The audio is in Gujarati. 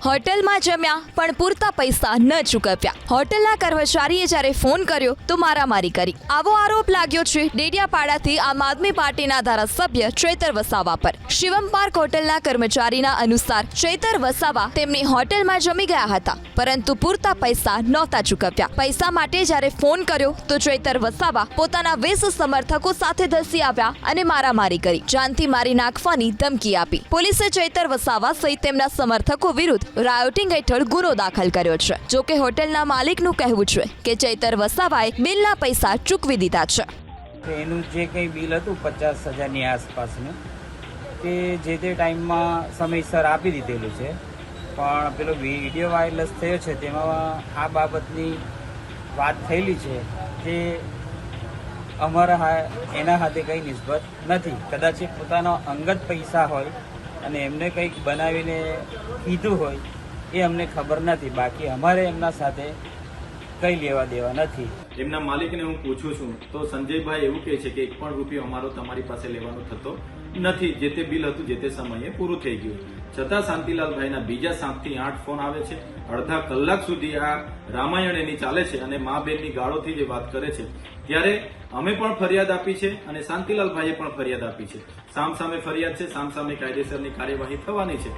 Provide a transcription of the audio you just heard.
હોટલમાં જમ્યા પણ પૂરતા પૈસા ન ચૂકવ્યા. હોટલના કર્મચારીએ જ્યારે ફોન કર્યો તો મારામારી કરી. આવો આરોપ લાગ્યો છે ડેડિયાપાડાથી આમ આદમી પાર્ટીના ધારાસભ્ય ચૈતર વસાવા પર. શિવમ પાર્ક હોટલના કર્મચારીના અનુસાર ચૈતર વસાવા તેમની હોટલમાં જમી ગયા હતા, પરંતુ પૂરતા પૈસા નહોતા ચૂકવ્યા. પૈસા માટે જ્યારે ફોન કર્યો તો ચૈતર વસાવા પોતાના 20 સમર્થકો સાથે ધસી આવ્યા અને મારામારી કરી. જાનથી મારી નાખવાની ધમકી આપી. પોલીસે ચૈતર વસાવા સહિત તેમના સમર્થકો વિરુદ્ધ રાયોટિંગ હેઠળ ગુનો દાખલ કર્યો છે. જોકે હોટલના માલિકનું કહેવું છે કે ચૈતર વસાવાએ બિલના પૈસા ચૂકવી દીધા છે. એનું જે કંઈ બિલ હતું 50,000ની આસપાસનું, તે જે તે ટાઈમમાં સમયસર આપી દીધેલું છે. પણ પેલો વિડીયો વાયરલેસ થયો છે તેમાં આ બાબતની વાત થયેલી છે તે અમારા એના હાથે કંઈ નિસ્બત નથી. કદાચ એ પોતાનો અંગત પૈસા હોય અને એમને કંઈક બનાવીને કીધું હોય એ અમને ખબર નથી. બાકી અમારે એમના સાથે કંઈ લેવા દેવા નથી. એમના માલિકને હું પૂછું છું તો સંજયભાઈ એવું કહે છે કે 1 પણ રૂપિયો અમારો તમારી પાસે લેવાનો થતો નથી. જે તે બિલ હતું જે તે સમયે પૂરું થઈ ગયું. છતાં શાંતિલાલભાઈના બીજા 7 થી 8 ફોન આવે છે. અડધા કલાક સુધી આ રામાયણ એની ચાલે છે અને મા બેનની ગાળોથી જે વાત કરે છે. ત્યારે અમે પણ ફરિયાદ આપી છે અને શાંતિલાલભાઈએ પણ ફરિયાદ આપી છે. સામસામે ફરિયાદ છે, સામસામે કાયદેસરની કાર્યવાહી થવાની છે.